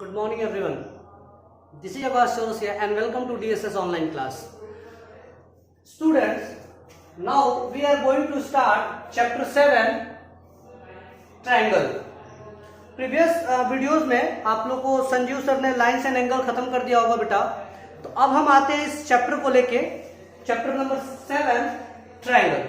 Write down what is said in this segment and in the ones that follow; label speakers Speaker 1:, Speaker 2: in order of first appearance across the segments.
Speaker 1: Good morning everyone. This is Akash Chaurasia and welcome to DSS online class. Students, now we are going to start chapter 7 triangle. Previous videos में आप लोग को Sanjeev sir ने lines and angle खत्म कर दिया होगा बेटा. तो अब हम आते हैं इस चैप्टर को लेके, चैप्टर नंबर 7 ट्रायंगल.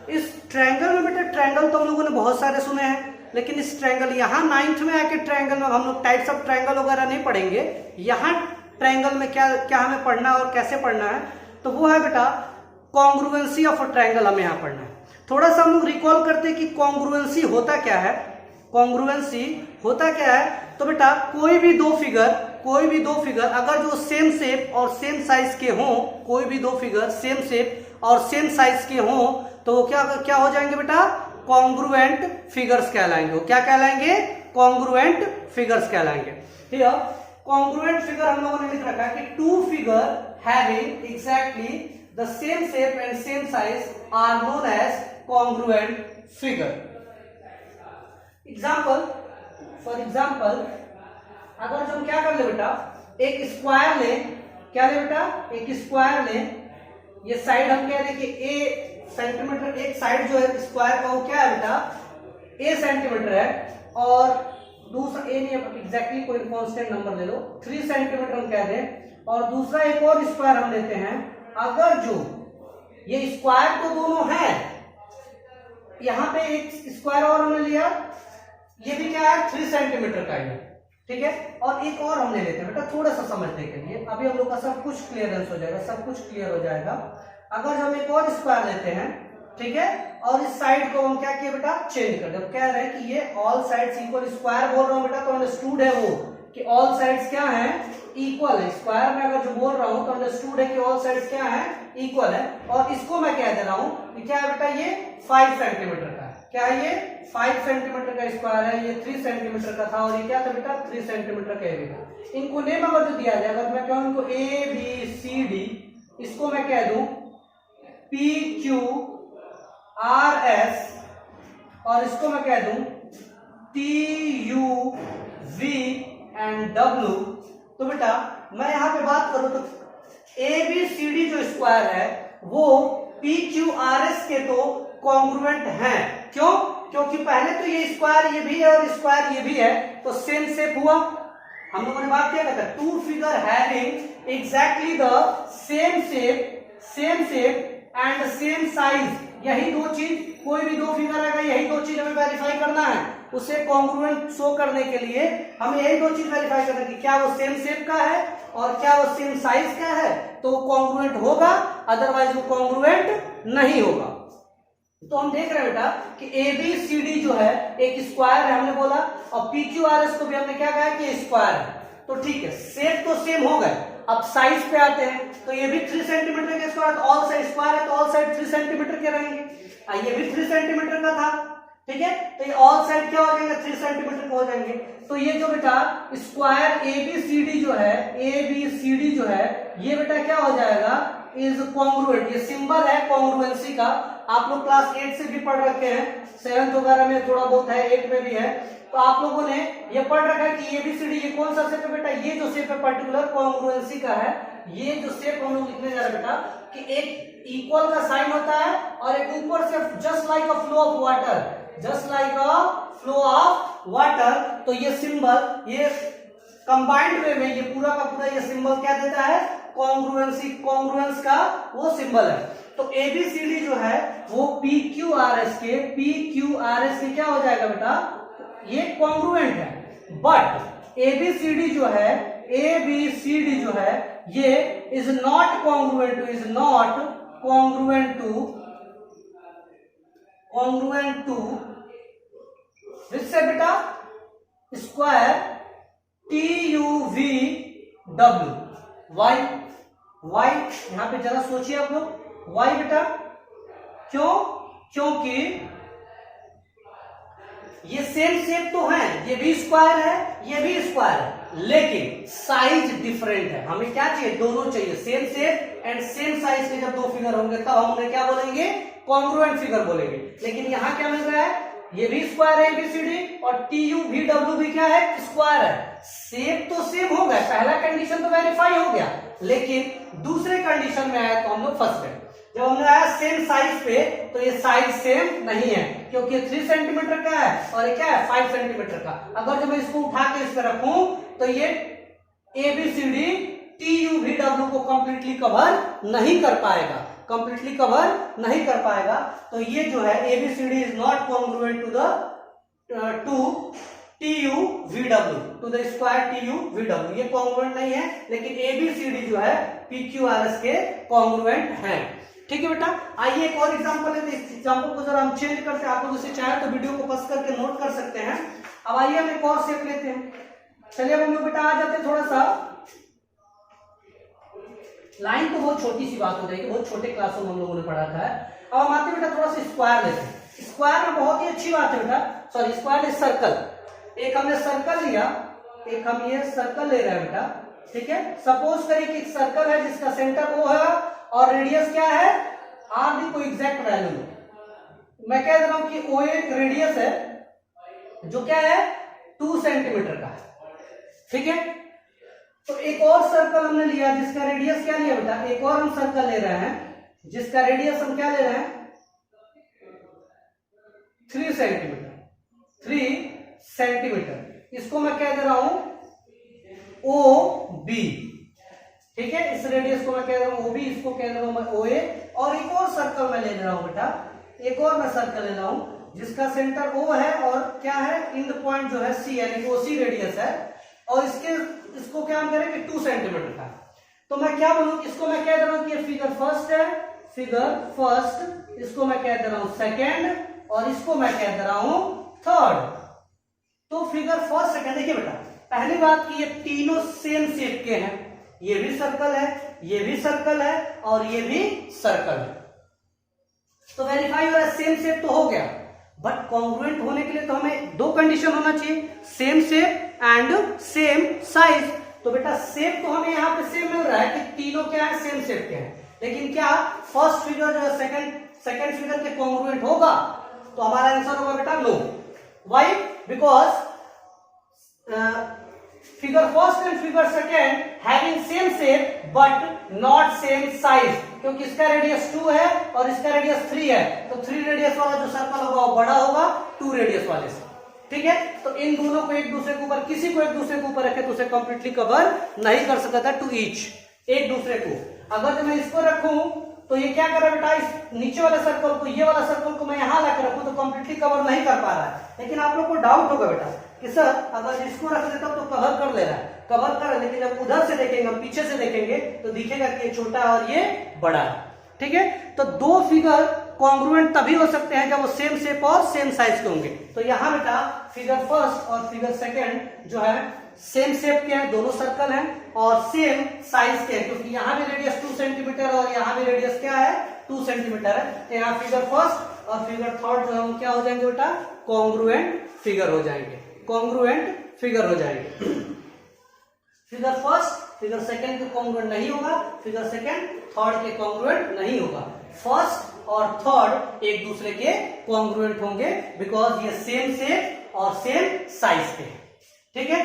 Speaker 1: इस ट्रायंगल में बेटा ट्रायंगल तो हम लोगों ने बहुत सारे सुने हैं, लेकिन इस ट्रायंगल यहाँ 9th में आके ट्रायंगल में हम लोग टाइप्स ऑफ ट्रायंगल वगैरह नहीं पढ़ेंगे. यहाँ ट्रायंगल में क्या क्या हमें पढ़ना है और कैसे पढ़ना है, तो वो है बेटा कॉन्ग्रुएंसी ऑफ अ ट्रायंगल. हमें यहाँ पढ़ना है. थोड़ा सा हम लोग रिकॉल करते हैं कि कॉन्ग्रुएंसी होता क्या है. कॉन्ग्रुएंसी होता क्या है, तो बेटा कोई भी दो फिगर अगर जो सेम शेप और सेम साइज के हों, कोई भी दो फिगर सेम शेप और सेम साइज के हों, तो वो क्या हो जाएंगे बेटा, कॉन्ग्रुएंट फिगर्स कहलाएंगे. वो क्या कहलाएंगे, कॉन्ग्रुएंट फिगर्स कहलाएंगे. ठीक है, कॉन्ग्रुएंट फिगर हम लोगों ने लिख रखा है कि two figure having exactly the same shape and same size are known as congruent figure. Example, for example अगर हम क्या कर ले बेटा, एक स्क्वायर ले. क्या ले बेटा, एक स्क्वायर ले. ये साइड हम कह रहे हैं कि ए सेंटीमीटर, एक साइड जो है स्क्वायर का वो क्या है बेटा, ए सेंटीमीटर है, और दूसरा ए नहीं एग्जैक्टली कोई कांस्टेंट नंबर ले लो, 3 सेंटीमीटर हम कह दें, और दूसरा एक और स्क्वायर हम लेते हैं. अगर जो ये स्क्वायर तो दोनों है, यहां पे एक स्क्वायर और हमने लिया, ये भी क्या है 3 सेंटीमीटर का है. ठीक है, और एक और हम ले लेते हैं बेटा थोड़ा सा समझने के लिए. अभी हम लोग का सब कुछ क्लियरेंस हो जाएगा, सब कुछ क्लियर हो जाएगा. अगर हम एक और स्क्वायर लेते हैं, ठीक है, और इस साइड को हम क्या किए बेटा, चेंज कर दे. कह रहे हैं कि ये ऑल साइड्स इक्वल, स्क्वायर बोल रहा हूं बेटा तो अंडरस्टूड है वो कि ऑल साइड्स क्या हैं, इक्वल है. स्क्वायर में अगर जो बोल रहा हूं तो अंडरस्टूड है कि ऑल साइड्स क्या है, इक्वल है. और इसको मैं कह दे रहा हूं कि क्या है बेटा, ये 5 सेंटीमीटर का है. क्या है ये, 5 सेंटीमीटर का स्क्वायर है. ये 3 सेंटीमीटर का था और ये क्या था बेटा, 3 सेंटीमीटर का एरिया. इनको नेम अगर जो दिया जाए, अगर मैं कहूं इनको ए बी सी डी, इसको मैं कह दूं पी क्यू आर एस, और इसको मैं कह दूं T U V and W. तो बेटा मैं यहां पे बात करूं तो ए बी सी डी जो स्क्वायर है वो पी क्यू आर एस के तो कॉन्ग्रुएंट हैं. क्यों, क्योंकि पहले तो ये स्क्वायर ये भी है और स्क्वायर ये भी है, तो सेम शेप हुआ. हम लोगों ने बात किया था two figure having exactly the same shape and same size. यही दो चीज, कोई भी दो फिगर आएगा, यही दो चीज हमें वेरीफाई करना है. उसे कॉन्ग्रुएंट शो करने के लिए हमें यही दो चीज वेरीफाई करना है कि क्या वो सेम शेप का है और क्या वो सेम साइज का है, तो वो कॉन्ग्रुएंट होगा, अदरवाइज वो कॉन्ग्रुएंट नहीं होगा. तो हम देख रहे हैं बेटा कि ए बी सी डी जो है एक स्क्वायर है हमने बोला, और पी क्यू आर एस को भी हमने क्या कहा कि स्क्वायर है. तो ठीक है, शेप तो सेम हो गए. अब साइज पे आते हैं, तो ये भी 3 सेंटीमीटर के स्क्वायर, ऑल साइड स्क्वायर है तो ऑल साइड 3 सेंटीमीटर के रहेंगे. ये भी 3 सेंटीमीटर का था. ठीक है, तो ये ऑल साइड क्या हो जाएंगे, 3 सेंटीमीटर का हो जाएंगे. तो ये जो बेटा square A B C D जो है, ए बी सी डी जो है, ये बेटा क्या हो जाएगा, इज कॉन्ग्रुएंट. ये सिंबल है कॉन्ग्रुएंसी का. आप लोग क्लास 8 से भी पढ़ रखे हैं, 7th वगैरह में थोड़ा बहुत है, 8 में भी है. तो आप लोगों ने ये पढ़ रखा है कि एबीसीडी ये कौन सा शेप है बेटा, ये जो शेप है पर्टिकुलर कॉन्ग्रुएंसी का है. ये जो शेप हम लोग लिखने जा रहे हैं बेटा कि एक इक्वल का साइन होता है और एक ऊपर से just like a flow of water, just like a flow of water. तो ये सिंबल, ये कंबाइंड वे में ये पूरा का पूरा ये सिंबल क्या देता है, कॉन्ग्रुएंसी, कॉन्ग्रुएंस का वो सिंबल है. तो एबीसीडी जो है वो पी क्यू आर एस के क्या हो जाएगा बेटा, ये कॉन्ग्रुएंट है. बट एबीसीडी जो है ये इज नॉट कॉन्ग्रुएंट टू जिससे बेटा square T U V W. Why यहां पे जरा सोचिए आप लोग, वाई बेटा क्यों, क्योंकि ये सेम शेप तो है, ये भी स्क्वायर है ये भी स्क्वायर है, लेकिन साइज डिफरेंट है. हमें क्या चाहिए, दोनों चाहिए, same shape and same size के. जब दो फिगर होंगे तब हम उन्हें क्या बोलेंगे, कॉन्ग्रुएंट फिगर बोलेंगे. लेकिन यहां क्या मिल रहा है, ये भी स्क्वायर है एबीसीडी, और टी यू वी डब्ल्यू भी क्या है, स्क्वायर है। सेम तो सेम हो गया, पहला कंडीशन तो वेरीफाई हो गया, लेकिन दूसरे कंडीशन में आया तो हम लोग फंस गए। जब हमने आया सेम साइज पे, तो ये साइज सेम नहीं है, क्योंकि 3 सेंटीमीटर का है और ये क्या है 5 सेंटीमीटर का। अगर जब मैं इसको उठा के इस पर रखूं तो ये ABCD T U V W को कंप्लीटली कवर नहीं कर पाएगा, कंप्लीटली कवर नहीं कर पाएगा। तो ये जो है ABCD is not congruent to the to T U V W, to the square T U V W, ये कॉन्ग्रुएंट नहीं है, लेकिन एबीसीडी जो है पी क्यू आर एस के कॉन्ग्रुएंट है। ठीक है बेटा, आइए एक और एग्जांपल लेते हैं। इस एग्जांपल को जरा हम चेंज करते हैं, आप लोग इसे चाहे तो वीडियो को पॉज करके नोट कर सकते हैं। अब आइए हम एक और शेप लेते हैं। चलिए अब हम लोग बेटा आ जाते हैं, थोड़ा सा लाइन तो बहुत छोटी सी बात हो जाएगी, बहुत छोटे क्लासों में हम लोगों ने पढ़ा था। अब हम आते बेटा थोड़ा सा स्क्वायर लेते हैं। स्क्वायर में बहुत ही अच्छी बात है बेटा, सॉरी स्क्वायर है सर्कल। एक हमने सर्कल लिया, एक हम ये सर्कल ले रहे हैं बेटा, ठीक है। सपोज करिए कि एक सर्कल है जिसका सेंटर O है और रेडियस क्या है R, दी कोई एग्जैक्ट वैल्यू। मैं कह रहा हूं कि O एक रेडियस है जो क्या है 2 सेंटीमीटर का है, ठीक है। तो एक और सर्कल हमने लिया जिसका रेडियस क्या लिया बेटा, एक और हम सर्कल ले रहे हैं जिसका रेडियस हम क्या ले रहे हैं 3 सेंटीमीटर, 3 सेंटीमीटर। इसको मैं कह दे रहा हूं OB, ठीक है। इस रेडियस को मैं कह रहा हूं OB, इसको कह रहा हूं मैं OA। और एक और सर्कल मैं ले रहा हूं बेटा, एक और मैं सर्कल ले रहा हूं जिसका सेंटर O है और क्या है इंड पॉइंट जो है C, यानी OC रेडियस है, और इसको क्या हम करेंगे 2 सेंटीमीटर का। तो मैं क्या बोलूं, इसको मैं कह दे रहा हूं कि ये फिगर फर्स्ट है, फिगर फर्स्ट, इसको मैं कह दे रहा हूं सेकेंड, और इसको मैं कह दे रहा हूं थर्ड। तो फिगर फर्स्ट सेकेंड, देखिए बेटा पहली बात कि ये तीनों सेम शेप के हैं, ये भी सर्कल है, ये भी सर्कल है और ये भी सर्कल है। तो वेरीफाई हो रहा है, सेम शेप तो हो गया, बट कॉन्ग्रुएंट होने के लिए तो हमें 2 कंडीशन होना चाहिए, same shape and same size. तो बेटा शेप तो हमें यहाँ पे सेम मिल रहा है कि तीनों क्या है सेम शेप के हैं, लेकिन क्या फर्स्ट फिगर जो है सेकंड फिगर के कॉन्ग्रुएंट होगा? तो हमारा आंसर होगा बेटा no. Why? Because figure first and figure second having same shape but not same size, क्योंकि इसका रेडियस 2 है और इसका रेडियस 3 है, तो 3 रेडियस वाला जो सर्कल होगा वो बड़ा होगा 2 रेडियस वाले से, ठीक है। तो इन दोनों को एक दूसरे के ऊपर, किसी को एक दूसरे के ऊपर रखे तो उसे कंप्लीटली कवर नहीं कर सकता था, टू ईच, एक दूसरे को। अगर मैं इसको रखूं तो ये क्या कर रहा है बेटा, इस नीचे वाले सर्कल को, ये वाला सर्कल को मैं यहां लाकर रखूं तो कंप्लीटली कवर नहीं कर पा रहा है। लेकिन आप लोग को डाउट होगा बेटा कि सर अगर इसको रख देता तो कवर कर ले रहा है, कवर कर, लेकिन जब उधर से देखेंगे, हम पीछे से देखेंगे तो दिखेगा कि ये छोटा और ये बड़ा है, ठीक है। तो 2 फिगर कॉन्ग्रुएंट तभी हो सकते हैं जब वो सेम शेप और सेम साइज के होंगे। तो यहां बेटा फिगर फर्स्ट और फिगर सेकेंड जो है सेम शेप के हैं, दोनों सर्कल हैं और सेम साइज के हैं, क्योंकि यहाँ भी रेडियस 2 सेंटीमीटर और यहाँ भी रेडियस क्या है 2 सेंटीमीटर है। तो यहाँ फिगर फर्स्ट और फिगर थर्ड जो है क्या हो जाएंगे बेटा, कॉन्ग्रुएंट फिगर हो जाएंगे, कॉन्ग्रुएंट फिगर हो जाएंगे। फिगर फर्स्ट फिगर सेकेंड के कॉन्ग्रुएंट नहीं होगा, फिगर सेकेंड थर्ड के कॉन्ग्रुएंट नहीं होगा। फर्स्ट और थर्ड एक दूसरे के कॉन्ग्रुएंट होंगे बिकॉज ये सेम शेप और सेम साइज के, ठीक है।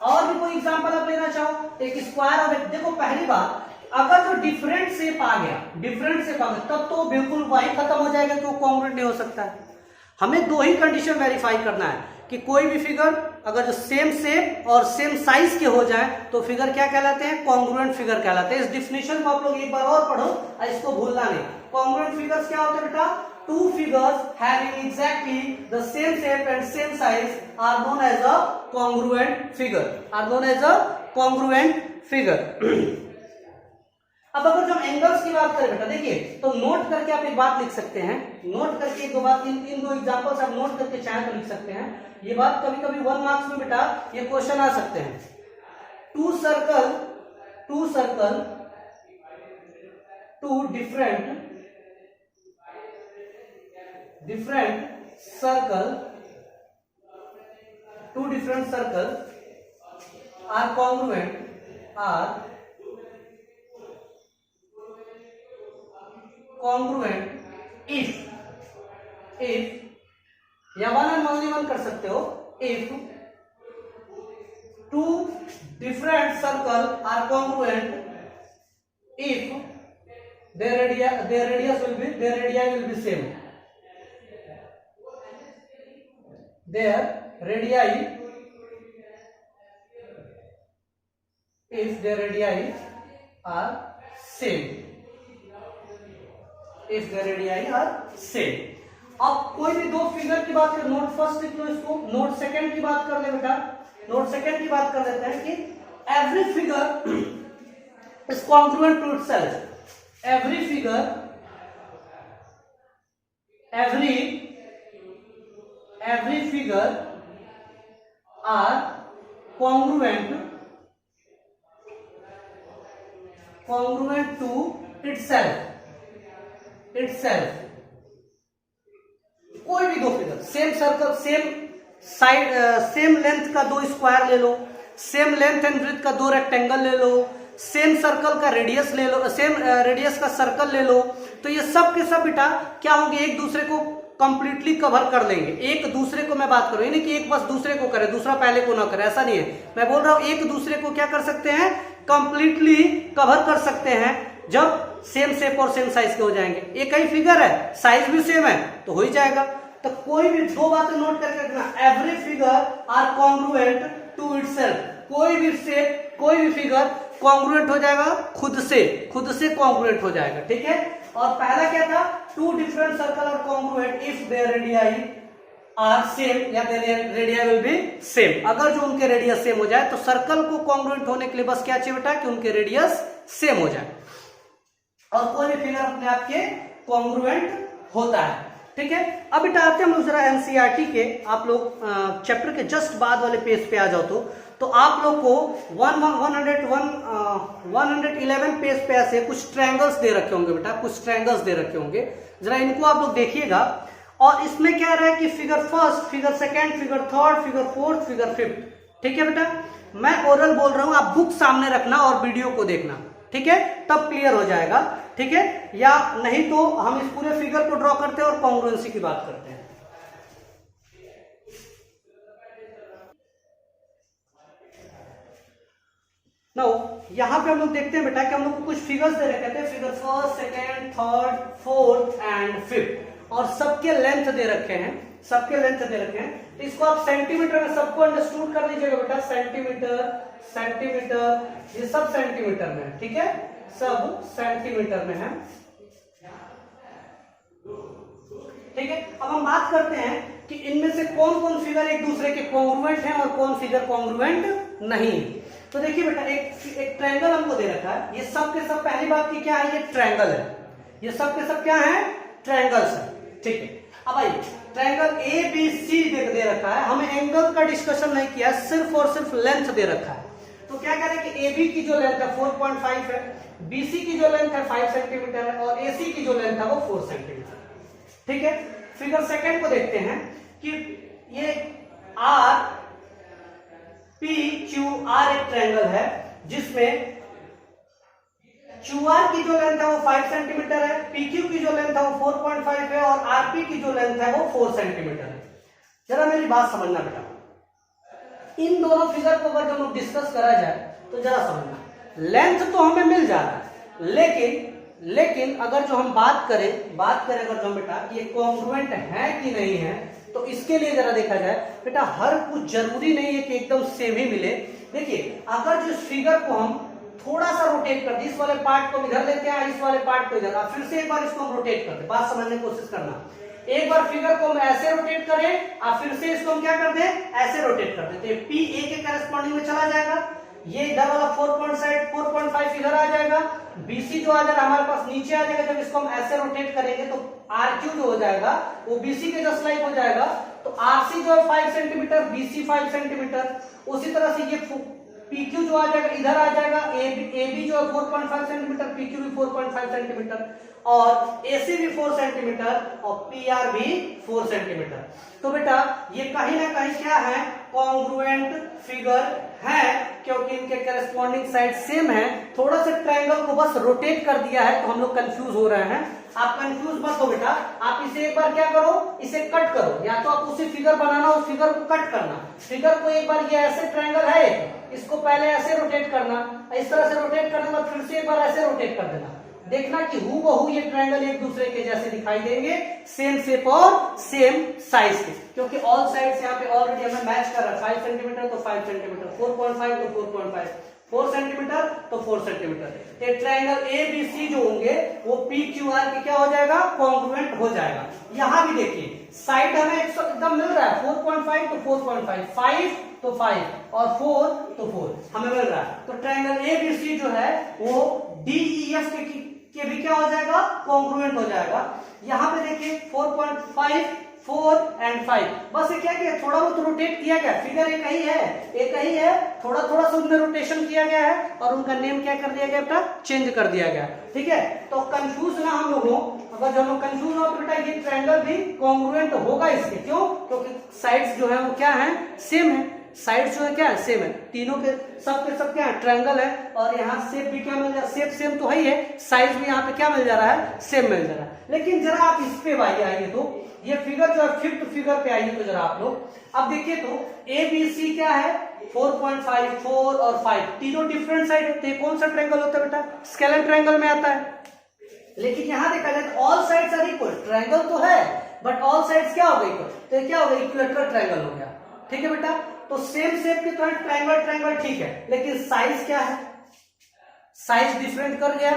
Speaker 1: और भी कोई एग्जांपल आप लेना चाहो, एक स्क्वायर और एक, देखो पहली बात अगर जो डिफरेंट शेप आ गया, डिफरेंट शेप आ गया तब तो बिल्कुल वही खत्म हो जाएगा कि वो कॉन्ग्रुएंट नहीं हो सकता है। हमें 2 ही कंडीशन वेरीफाई करना है कि कोई भी फिगर अगर जो सेम शेप और सेम साइज के हो जाए तो फिगर क्या कहलाते हैं, कॉन्ग्रुएंट फिगर कहलाते हैं। इस डिफिनेशन को आप लोग एक बार और पढ़ो और इसको भूलना नहीं। कॉन्ग्रुएंट फिगर्स क्या होते हैं बेटा, 2 figures having exactly the same shape and same size are known as a congruent figure, are known as a congruent figure। अब अगर जो हम एंगल्स की बात करें बेटा, देखिए तो नोट करके आप एक बात लिख सकते हैं, नोट करके एक दो बात, इन 2 एग्जांपल्स आप नोट करके चाहे तो लिख सकते हैं। ये बात कभी कभी 1 मार्क्स में बेटा ये क्वेश्चन आ सकते हैं। 2 circle, 2 different circle are congruent if if या वन एंड ओनली वन कर सकते हो, if two different circle are congruent, if their radius will be, their radii will be same, their radii, if their radii are same, if their radii are same. अब कोई भी दो figure की बात कर, नोट फर्स्ट लिख लो इसको, note second की बात कर ले बेटा, नोट सेकंड की बात कर लेते हैं कि every figure is congruent to itself. Every figure, every figure are congruent to itself. कोई भी दो figure, same circle, same side, same length का दो स्क्वायर ले लो, सेम लेंथ एंड ब्रेथ का दो रेक्टेंगल ले लो, सेम सर्कल का रेडियस ले लो, सेम रेडियस का सर्कल ले लो, तो ये सब के सब बेटा क्या होंगे, एक दूसरे को कंप्लीटली कवर कर लेंगे। एक दूसरे को मैं बात करूं, यानी कि एक बस दूसरे को करे, दूसरा पहले को ना करे, ऐसा नहीं है। मैं बोल रहा हूं एक दूसरे को क्या कर सकते हैं, कंप्लीटली कवर कर सकते हैं जब सेम शेप और सेम साइज के हो जाएंगे। एक ही फिगर है, साइज भी सेम है, तो हो ही जाएगा। तो कोई भी दो बातें नोट करके रखना, every figure are congruent to itself, कोई भी शेप, कोई भी फिगर कॉन्ग्रुएंट हो जाएगा खुद से कॉन्ग्रुएंट हो जाएगा, ठीक है। और पहला क्या था, two different circle are congruent if their radii are same या their radii will be same. अगर जो उनके रेडियस सेम हो जाए तो सर्कल को कॉन्ग्रुएंट होने के लिए बस क्या चाहिए बेटा, कि उनके रेडियस सेम हो जाए, और कोई भी फिगर अपने आप के कॉन्ग्रुएंट होता है, ठीक है। अब बेटा आते हैं हम जरा एनसीईआरटी के, आप लोग चैप्टर के जस्ट बाद वाले पेज पे आ जाओ तो आप लोग को 111 पेज पे ऐसे कुछ ट्रायंगल्स दे रखे होंगे बेटा, कुछ ट्रायंगल्स दे रखे होंगे, जरा इनको आप लोग देखिएगा। और इसमें क्या रहा है कि figure first, figure second, figure third, figure fourth, figure fifth, ठीक है बेटा। मैं ओरल बोल रहा हूं, आप बुक सामने रखना और वीडियो को देखना, ठीक है, तब क्लियर हो जाएगा, ठीक है। या नहीं तो हम इस पूरे फिगर को ड्रॉ करते हैं और कॉन्ग्रुएंसी की बात करते हैं। नाउ यहां पे हम लोग देखते हैं बेटा कि हम लोग को कुछ फिगर्स दे रखे थे, figure first, second, third, fourth and fifth, और सबके लेंथ दे रखे हैं, सबके लेंथ दे रखे हैं। तो इसको आप सेंटीमीटर में सबको अंडरस्टूड कर लीजिएगा बेटा, सेंटीमीटर, ये सब सेंटीमीटर में है, ठीक है, सब सेंटीमीटर में है, ठीक है। अब हम बात करते हैं कि इनमें से कौन कौन फिगर एक दूसरे के कॉन्ग्रुएंट हैं और कौन फिगर कॉन्ग्रुएंट नहीं है। तो देखिए बेटा, एक ट्रायंगल हमको दे रखा है, ये सब के सब, पहली बात की क्या है, ये ट्रायंगल है, ये सब के सब क्या है, ट्रायंगल्स है, ठीक है। अब आइए, ट्रायंगल ए बी सी दे रखा है, हमें एंगल का डिस्कशन नहीं किया, सिर्फ और सिर्फ लेंथ दे रखा है। तो क्या करें कि ए बी की जो लेंथ है 4.5 है, बीसी की जो लेंथ है 5 सेंटीमीटर है, और एसी की जो लेंथ है वो 4 सेंटीमीटर, ठीक है। फिगर सेकंड को देखते हैं कि ये आर पी क्यू आर एक ट्रायंगल है जिसमें क्यूआर की जो लेंथ है वो 5 सेंटीमीटर है, पीक्यू की जो लेंथ है वो 4.5 है, और आरपी की जो लेंथ है वो 4 सेंटीमीटर है। जरा मेरी बात समझना बेटा, इन दोनों फिगर को अगर जब डिस्कस करा जाए तो जरा समझना, लेंथ तो हमें मिल जा रहा है, लेकिन अगर जो हम बात करें अगर जो बेटा ये कॉन्ग्रुएंट है कि नहीं है, तो इसके लिए जरा देखा जाए बेटा, हर कुछ जरूरी नहीं है कि एकदम सेम ही मिले। देखिए, अगर जो फिगर को हम थोड़ा सा रोटेट कर दे, इस वाले पार्ट को इधर लेते हैं, इस वाले पार्ट को इधर, फिर से एक बार इसको हम रोटेट करते हैं, बात समझने की कोशिश करना। एक बार फिगर को हम ऐसे रोटेट करें और फिर से इसको हम क्या कर दें, ऐसे रोटेट कर देते हैं, पी ए के करस्पॉन्डिंग में चला जाएगा, ये इधर वाला 4.5 इधर आ जाएगा, बीसी जो आ जाएगा हमारे पास नीचे आ जाएगा। जब इसको हम ऐसे रोटेट करेंगे तो आर क्यू जो हो जाएगा वो बीसी के जस्ट लाइक हो जाएगा, तो आरसी जो है 5 सेंटीमीटर, बीसी 5 सेंटीमीटर, उसी तरह से ये पीक्यू जो आ जाएगा इधर आ जाएगा, एबी जो है 4.5 सेंटीमीटर, पीक्यू भी 4.5 सेंटीमीटर, और एसी भी 4 सेंटीमीटर, और पीआर भी 4 सेंटीमीटर। तो बेटा ये कहीं ना कहीं क्या है, कॉन्ग्रुएंट फिगर है, क्योंकि इनके करस्पॉन्डिंग साइड सेम है। थोड़ा सा ट्रायंगल को बस रोटेट कर दिया है तो हम लोग कंफ्यूज हो रहे हैं। आप कंफ्यूज मत हो बेटा, आप इसे एक बार क्या करो, इसे कट करो, या तो आप उसे फिगर बनाना, उस फिगर को कट करना। फिगर को एक बार, ये ऐसे ट्रायंगल है, इसको पहले ऐसे रोटेट करना, इस तरह से रोटेट करने के बाद फिर से एक बार ऐसे रोटेट कर देना। देखना कि हूबहू ये ट्रायंगल एक दूसरे के जैसे दिखाई देंगे, सेम शेप और सेम साइज के, क्योंकि ऑल साइड्स यहाँ पे ऑलरेडी हमें मैच कर रहा है। 5 सेंटीमीटर तो 5 सेंटीमीटर, 4.5 तो 4.5, 4 सेंटीमीटर तो 4 सेंटीमीटर। ये ट्रायंगल ABC जो होंगे वो PQR के क्या हो जाएगा, कॉन्ग्रुएंट हो जाएगा। यहाँ भी देखिए साइड हमें एकदम मिल रहा है, 4.5 तो 4.5, 5 तो 5 और 4 तो 4 हमें मिल रहा है। तो ट्रायंगल ABC जो है वो DEF के भी क्या हो जाएगा, कॉन्ग्रुएंट हो जाएगा। यहाँ पे देखिए 4.5, 4 एंड 5, बस ये क्या किया, थोड़ा बहुत रोटेट किया गया, फिगर एक ही है, थोड़ा थोड़ा सा उनमें रोटेशन किया गया है और उनका नेम क्या कर दिया गया बेटा, चेंज कर दिया गया। ठीक है, तो कंफ्यूज ना हम लोग हो, अगर जो हम लोग कंफ्यूज हो तो बेटा ये ट्रायंगल भी कॉन्ग्रुएंट होगा इसके। क्यों, क्योंकि साइड्स जो है वो क्या है, सेम है। साइड जो है क्या है, सेम है, तीनों के सब क्या है, ट्रायंगल है। और यहाँ शेप भी क्या मिल जा रहा है, शेप सेम तो है ही है, साइज भी यहाँ पे क्या मिल जा रहा है, सेम मिल जा रहा है। लेकिन जरा आप इस पे आइए, तो ये फिगर जो है 5th फिगर पे आइए तो जरा आप लोग अब देखिए तो ABC क्या है, 4.5, 4 और 5 तीनों डिफरेंट साइड होते हैं। कौन सा ट्रायंगल होता है बेटा, स्केलेन ट्रायंगल में आता है। लेकिन यहाँ देखा जाए तो all sides are equal, triangle तो है बट ऑल साइड्स क्या हो गई, तो क्या हो गया, इक्विलेटरल ट्रायंगल हो गया। ठीक है बेटा, तो सेम शेप के तो ट्रायंगल ठीक है, लेकिन साइज क्या है, साइज डिफरेंट कर गया,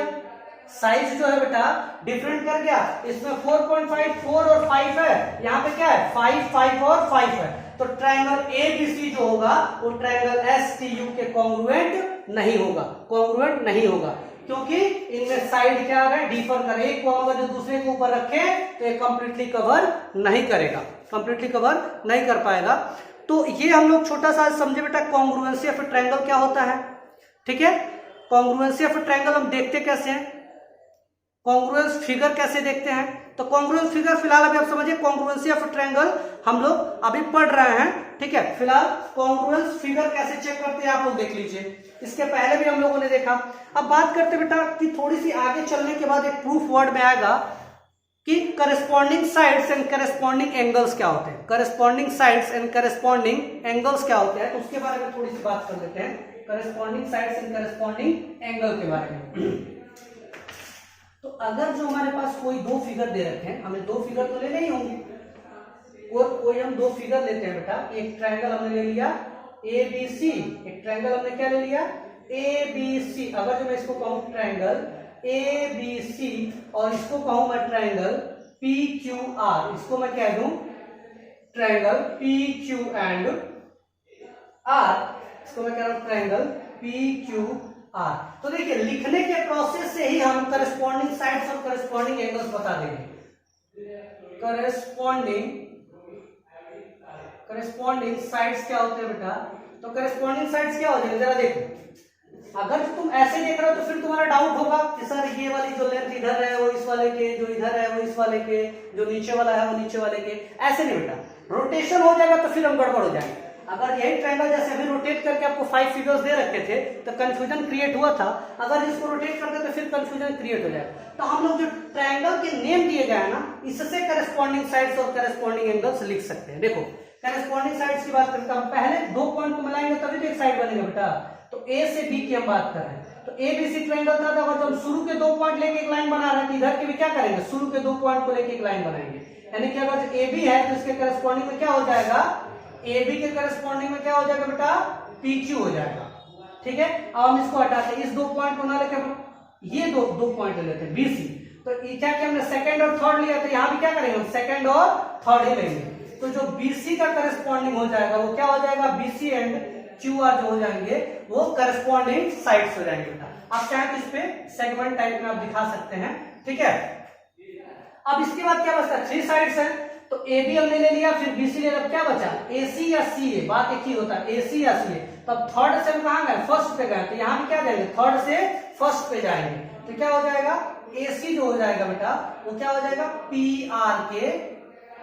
Speaker 1: साइज जो है बेटा डिफरेंट कर गया। इसमें 4.5, 4 और 5 है, यहाँ पे क्या है 5, 5 और 5 है। तो ट्रायंगल ABC जो होगा वो ट्रायंगल STU के कॉन्ग्रुएंट नहीं होगा, कॉन्ग्रुएंट नहीं होगा, क्योंकि इनमें साइड क्या है, डिफर करे। एक को अगर जो दूसरे के ऊपर रखे तो ये कंप्लीटली कवर नहीं करेगा, कंप्लीटली कवर नहीं कर पाएगा। तो ये हम लोग छोटा सा समझे बेटा, कॉन्ग्रुएंसी ऑफ ट्रायंगल क्या होता है। ठीक है, कॉन्ग्रुएंसी ऑफ ट्रायंगल हम देखते कैसे हैं, कॉन्ग्रुएंस फिगर कैसे देखते हैं। तो कॉन्ग्रुएंस फिगर फिलहाल अभी आप समझिए, कॉन्ग्रुएंसी ऑफ ट्रायंगल हम लोग अभी पढ़ रहे हैं। ठीक है, फिलहाल कॉन्ग्रुएंस फिगर कैसे चेक करते हैं आप लोग देख लीजिए, इसके पहले भी हम लोगों ने देखा। अब बात करते बेटा कि थोड़ी सी आगे चलने के बाद एक प्रूफ वर्ड में आएगा कि corresponding sides and corresponding angles क्या होते हैं, corresponding sides and corresponding angles क्या होते हैं। तो उसके बारे में थोड़ी सी बात कर लेते हैं, corresponding sides and corresponding angle के बारे में। तो अगर जो हमारे पास कोई दो फिगर दे रखे हैं, हमें दो फिगर तो लेने ही होंगे, और कोई हम दो फिगर लेते हैं बेटा, एक ट्रायंगल हमने ले लिया ABC, एक ट्रायंगल हमने क्या ले लिया ABC। अगर जो मैं इसको कहूं ट्रायंगल ABC और इसको कहूं मैं ट्रायंगल PQR, इसको मैं कह दूं ट्रायंगल PQ एंड R, इसको मैं कह रहा हूं ट्रायंगल PQR। तो देखिए लिखने के प्रोसेस से ही हम करस्पॉन्डिंग साइड्स और करस्पॉन्डिंग एंगल्स बता देंगे। करस्पॉन्डिंग साइड्स क्या होते हैं बेटा, तो करस्पॉन्डिंग साइड्स क्या हो जाएगा, जरा देखो। अगर तुम ऐसे देख रहे हो तो फिर तुम्हारा डाउट होगा कि सर ये वाली जो लेंथ इधर है वो इस वाले के, जो इधर है वो इस वाले के, जो नीचे वाला है वो नीचे वाले के। ऐसे नहीं बेटा, रोटेशन हो जाएगा तो फिर हम गड़बड़ हो जाएंगे। अगर यही ट्रायंगल जैसे अभी रोटेट करके आपको 5 फिगर्स दे रखे थे तो कंफ्यूजन क्रिएट हुआ था, अगर इसको रोटेट करते तो फिर कंफ्यूजन क्रिएट हो जाएगा। तो हम लोग जो ट्रायंगल के नेम दिए गए हैं ना, इससे करस्पॉन्डिंग साइड्स और करस्पॉन्डिंग एंगल्स लिख सकते हैं। देखो करस्पॉन्डिंग साइड्स की बात करते हैं, हम पहले दो पॉइंट को मिलाएंगे तभी तो एक साइड बनेगा बेटा। तो A से B की हम बात कर रहे हैं, तो ABC ट्रायंगल था, अगर जो हम शुरू के दो पॉइंट लेके एक लाइन बना रहे हैं, इधर के भी क्या करेंगे, शुरू के दो पॉइंट को लेके एक लाइन बनाएंगे। यानी कि अगर जो AB है तो इसके करस्पॉन्डिंग में क्या हो जाएगा, AB के करस्पॉन्डिंग में क्या हो जाएगा बेटा, PQ हो जाएगा। ठीक है, अब हम इसको हटाते हैं, इस दो पॉइंट को ना लेके ये दो पॉइंट ले लेते हैं BC। तो क्या क्या हमने सेकंड और थर्ड लिया, तो यहाँ भी क्या करेंगे हम सेकंड और थर्ड ही लेंगे। तो जो BC का करस्पॉन्डिंग हो जाएगा वो क्या हो जाएगा, BC एंड QR जो हो जाएंगे वो करस्पॉन्डिंग साइड्स हो जाएंगे बेटा। आप चाहे तो इस पे सेगमेंट टाइप में आप दिखा सकते हैं। ठीक है, अब इसके बाद क्या बचता है, 3 साइड्स है, तो AB हमने ले लिया, फिर BC ले लिया, क्या बचा AC या CA, बात एक ही होता है AC या CA। तब थर्ड से हम कहां गए, फर्स्ट पे गए, तो यहाँ भी क्या जाएंगे, थर्ड से फर्स्ट पे जाएंगे। तो क्या हो जाएगा, AC जो हो जाएगा बेटा वो क्या हो जाएगा, PR के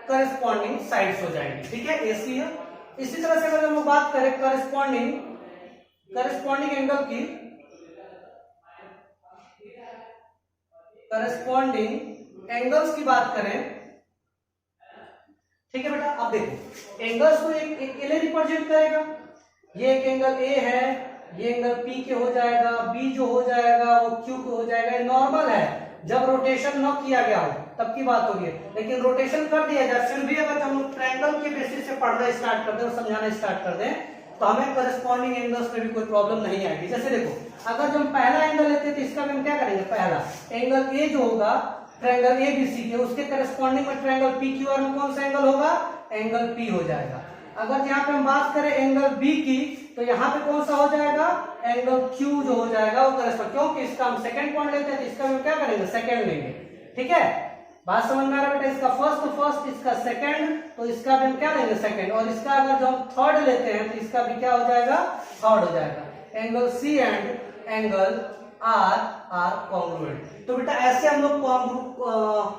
Speaker 1: करस्पॉन्डिंग साइड्स हो जाएंगे। ठीक है, AC इसी तरह से अगर हम लोग बात करें करस्पॉन्डिंग एंगल की, करस्पॉन्डिंग एंगल्स की बात करें, ठीक है बेटा। अब देखो एंगल्स को एक एल रिप्रेजेंट करेगा, ये एक एंगल ए है, ये एंगल पी के हो जाएगा, बी जो हो जाएगा वो क्यू के हो जाएगा। ये नॉर्मल है, जब रोटेशन न किया गया हो तब की बात होगी, लेकिन रोटेशन कर दिया जाए फिर भी अगर हम लोग ट्रायंगल के बेसिस से पढ़ना स्टार्ट कर दें और समझाना स्टार्ट कर दें तो हमें करस्पॉन्डिंग एंगल्स में भी कोई प्रॉब्लम नहीं आएगी। जैसे देखो अगर जो हम पहला एंगल लेते हैं तो इसका भी हम क्या करेंगे, पहला एंगल ए जो होगा ट्रायंगल एबीसी के, उसके करस्पॉन्डिंग में ट्रायंगल पीक्यूआर में कौन सा एंगल होगा, एंगल पी हो जाएगा। अगर यहाँ पे हम बात करें एंगल बी की तो यहाँ पे कौन सा हो जाएगा, एंगल क्यू जो हो जाएगा वो करस्पॉन्ड, क्योंकि इसका हम सेकंड पॉइंट लेते हैं तो इसका हम क्या करेंगे, सेकंड लेंगे। ठीक है, बात समझ में आ रहा है बेटा, इसका फर्स्ट तो फर्स्ट, इसका सेकंड, तो इसका भी हम क्या लेंगे, सेकंड, और इसका अगर जो हम थर्ड लेते हैं तो इसका भी क्या हो जाएगा, थर्ड हो जाएगा। Angle C and angle are congruent. तो बेटा ऐसे हम लोग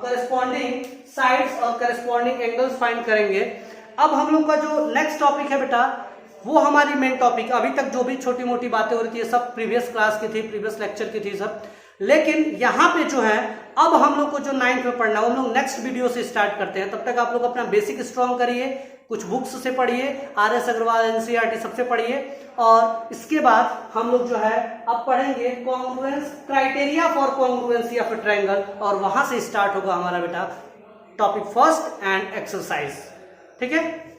Speaker 1: करस्पॉन्डिंग साइड्स और करस्पॉन्डिंग एंगल्स फाइंड करेंगे। अब हम लोग का जो नेक्स्ट टॉपिक है बेटा वो हमारी मेन टॉपिक, अभी तक जो भी छोटी मोटी बातें हो रही थी सब प्रीवियस क्लास की थी, प्रीवियस लेक्चर की थी सब, लेकिन यहाँ पे जो है अब हम लोग को जो 9th में पढ़ना है हम लोग नेक्स्ट वीडियो से स्टार्ट करते हैं। तब तक आप लोग अपना बेसिक स्ट्रॉन्ग करिए, कुछ बुक्स से पढ़िए, आर.एस. अग्रवाल, एनसीईआरटी सबसे पढ़िए, और इसके बाद हम लोग जो है अब पढ़ेंगे congruence, criteria for congruency of A triangle, और वहां से स्टार्ट होगा हमारा बेटा टॉपिक फर्स्ट एंड एक्सरसाइज। ठीक है।